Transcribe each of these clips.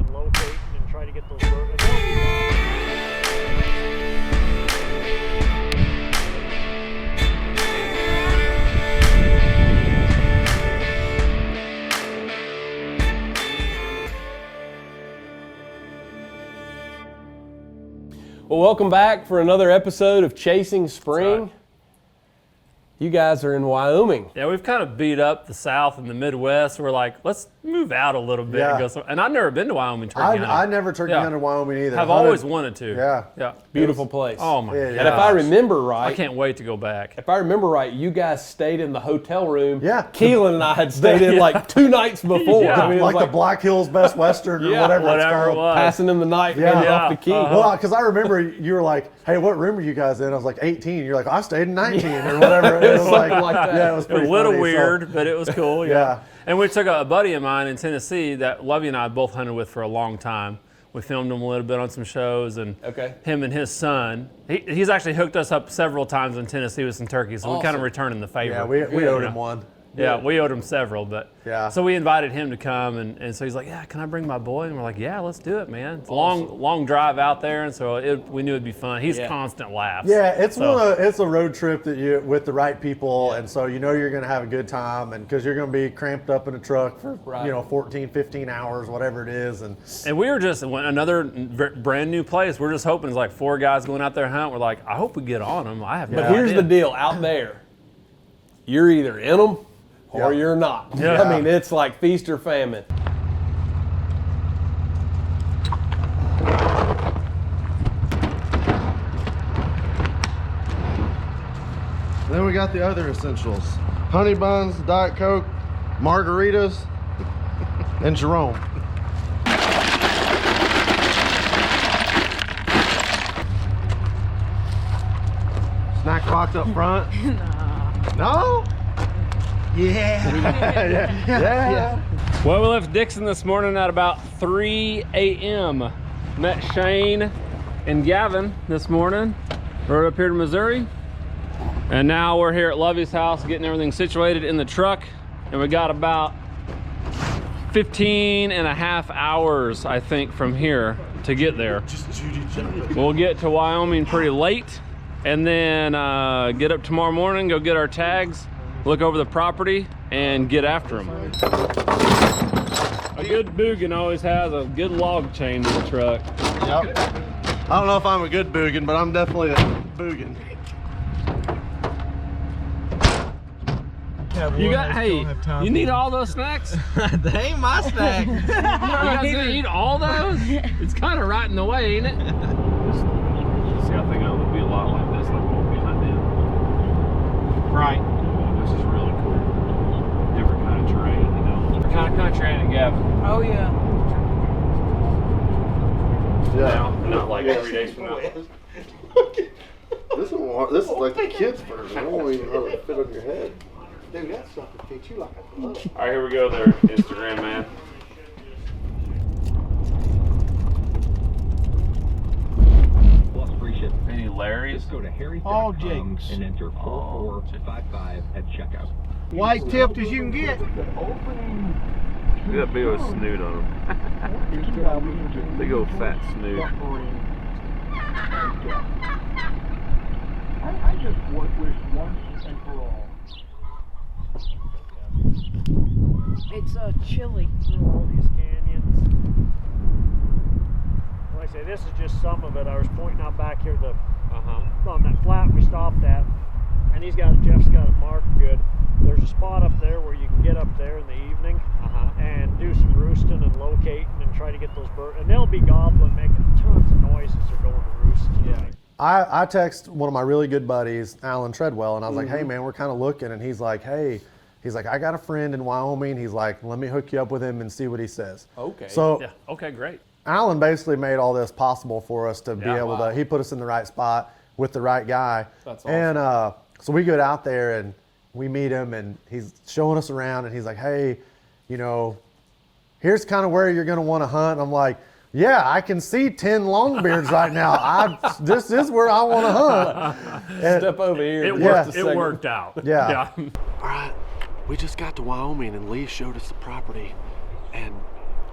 and locating and try to get those birds. And they'll be gone. Well, welcome back for another episode of Chasing Spring. Right. You guys are in Wyoming. Yeah, we've kind of beat up the South and the Midwest. We're like, let's move out a little bit and go somewhere. And I've never been to Wyoming turkey hunting. I never turkey hunted Wyoming either. I've always wanted to. Yeah. Beautiful place. Oh my God. And if I remember right, I can't wait to go back. if I remember right, you guys stayed in the hotel room. Yeah. Keelan and I had stayed in like 2 nights before. Yeah. I mean, it was Like the Black Hills Best Western or whatever it's whatever called. it was. passing in the night, Yeah. handing Yeah. off the key. Well, because I remember you were like, hey, what room are you guys in? I was like, 18. You're like, I stayed in 19 or whatever. It was something like that. Yeah, it was A pretty little funny, weird, but it was cool. Yeah. And we took a buddy of mine in Tennessee that Lovey and I both hunted with for a long time. We filmed him a little bit on some shows, and him and his son. He's actually hooked us up several times in Tennessee with some turkeys, so we kind of returning the favor. Yeah, we owed him one. Yeah, we owed him several, but Yeah. So we invited him to come, and so he's like, yeah, can I bring my boy? And we're like, yeah, let's do it, man. It's a long drive out there, and so we knew it'd be fun. He's constant laughs. Yeah, it's a road trip that you with the right people, and so you know you're going to have a good time, and because you're going to be cramped up in a truck for 14, 15 hours, whatever it is, and we were just another brand new place. We're just hoping it's like 4 guys going out there hunt. We're like, I hope we get on them. I have no But here's idea. the deal, out there, you're either in them or you're not. Yeah. I mean, it's like feast or famine. then we got the other essentials: honey buns, Diet Coke, margaritas, and Jerome. Snack box up front. No? Yeah. Well, we left Dixon this morning at about 3 a.m. Met Shane and Gavin this morning. Rode up here to Missouri. And now we're here at Lovey's house getting everything situated in the truck. And we got about 15 and a half hours, I think, from here to get there. We'll get to Wyoming pretty late, and then get up tomorrow morning, go get our tags, look over the property, and get after them. A good boogin always has a good log chain in the truck. Yep. I don't know if I'm a good boogin, but I'm definitely a boogin. You got, hey, you need all those snacks? They ain't my snack. You guys gonna eat all those? It's kind of right in the way, ain't it? See, I think it would be a lot like this, like what we hunted in. Right. Which is really cool. Different kind of terrain, you know. What kind of country ain't it, Gavin? Oh yeah. Yeah. Not like 3 days from now. This is like the kids' version. I don't even know how to fit on your head. Dude, that stuff would fit you like a glove. All right, here we go there, Instagram man. Plus free shipping. Any Larry's? Just go to All harry.com Jakes. and enter 4455 at checkout. White tipped as you can get. Look at that big old snoot on him. Big old fat snoot. I just wish once and for all. It's chilly through all these canyons. Like I say, this is just some of it. I was pointing out back here on that flat we stopped at, and Jeff's got it marked good. There's a spot up there where you can get up there in the evening and do some roosting and locating and try to get those birds. And they'll be gobbling, making tons of noise as they're going to roost tonight. I text one of my really good buddies, Alan Treadwell, and I was like, hey man, we're kind of looking, and he's like, I got a friend in Wyoming. He's like, let me hook you up with him and see what he says. Okay. So Yeah, okay, great. Alan basically made all this possible for us to be able to, he put us in the right spot with the right guy. That's awesome. And so we get out there and we meet him, and he's showing us around, and he's like, hey, you know, here's kind of where you're going to want to hunt. And I'm like, yeah, I can see 10 longbeards right now. This is where I want to hunt. And, Step over here. It worked out. Yeah. All right, we just got to Wyoming and Lee showed us the property, and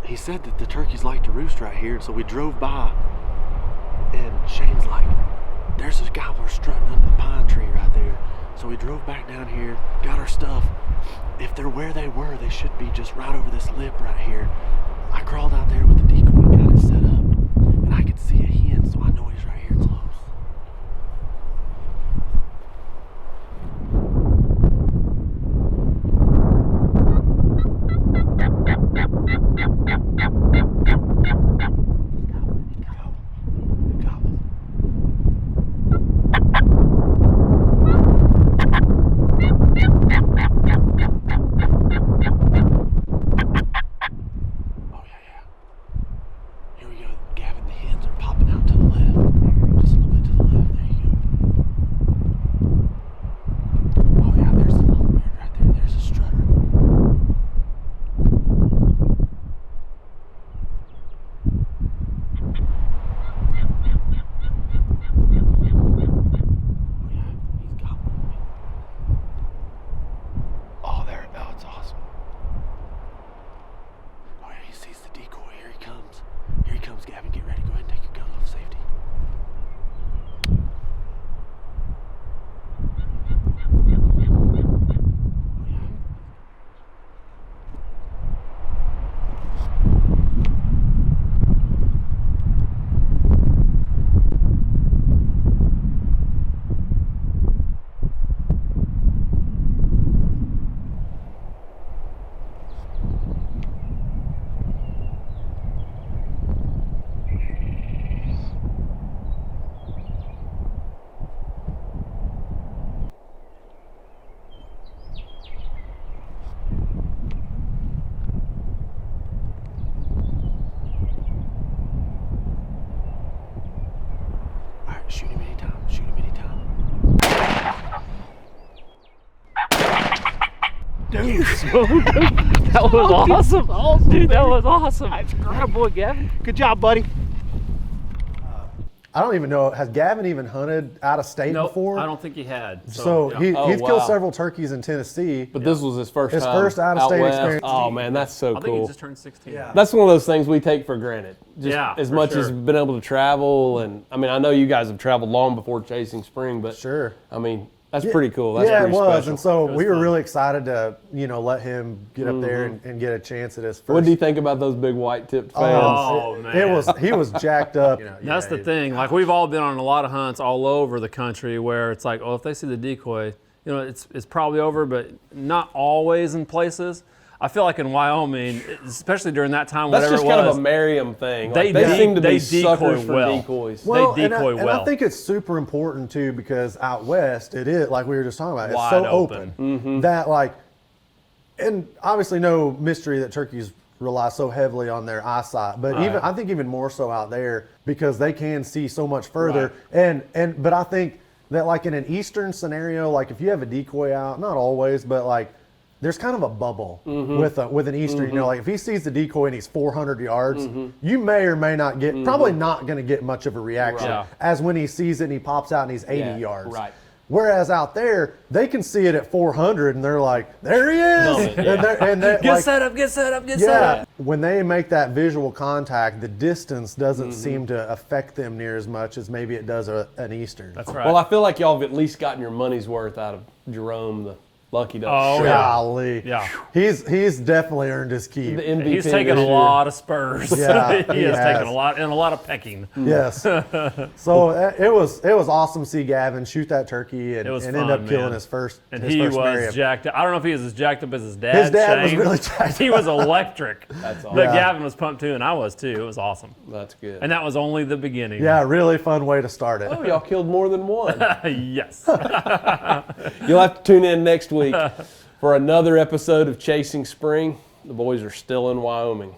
he said that the turkeys like to roost right here. So we drove by, and Shane's like, there's this gobbler strutting under the pine tree right there. So we drove back down here, got our stuff. If they're where they were, they should be just right over this lip right here. I crawled out there with the decoy and got it set up, and I could see a hen, so I know he's right here close. Shoot him anytime. Shoot him anytime. Dude, that was awesome. Dude, that was awesome. Good boy, Gavin. Good job, buddy. I don't even know. Has Gavin even hunted out of state Nope, before? I don't think he had. So yeah. he's wow. killed several turkeys in Tennessee. But this was his first His time first out-of-state west. experience. Oh man, that's so I think he cool. just turned 16. Yeah. That's one of those things we take for granted. Just Yeah, as for much sure. as been able to travel, and I mean, I know you guys have traveled long before chasing spring, but Sure. I mean, that's pretty cool. That's yeah, it pretty was. special. And so we were fun. really excited to, let him get up there and get a chance at his first. What do you think about those big white-tipped fans? Oh, man. He was jacked up. That's the thing. Like, we've all been on a lot of hunts all over the country where it's like, oh, if they see the decoy, it's probably over, but not always in places. I feel like in Wyoming, especially during that time, That's whatever just it was, kind of a Merriam thing. they seem to be decoy suckers for well. decoys. Well, they decoy and I well. think it's super important too, because out west it is, like we were just talking about, it's Wide so open. open that, like, and obviously no mystery that turkeys rely so heavily on their eyesight, but I think even more so out there, because they can see so much further. But I think that, like, in an eastern scenario, like if you have a decoy out, not always, but like there's kind of a bubble with an eastern. Like if he sees the decoy and he's 400 yards, you may or may not get, probably not going to get much of a reaction Right. as when he sees it and he pops out and he's 80 yards. Right. Whereas out there, they can see it at 400 and they're like, there he is! And they're Get like, set up, get set up, get set yeah, up. when they make that visual contact, the distance doesn't seem to affect them near as much as maybe it does an eastern. That's right. Well, I feel like y'all have at least gotten your money's worth out of Jerome, the lucky duck. Oh, Sure. yeah. Golly. Yeah. He's definitely earned his keep. The MVP He's taken a this year. lot of spurs. Yeah, he he has has. taken a lot of pecking. Yes. So it was awesome to see Gavin shoot that turkey and It was end fun, up killing man. his first. And his he first was Merriam. jacked up. I don't know if he was as jacked up as his dad. His dad was Shane. really jacked He was electric. That's awesome. But Yeah. Gavin was pumped too, and I was too. It was awesome. That's good. And that was only the beginning. Yeah, really fun way to start it. Oh, y'all killed more than one. Yes. You'll have to tune in next week for another episode of Chasing Spring. The boys are still in Wyoming.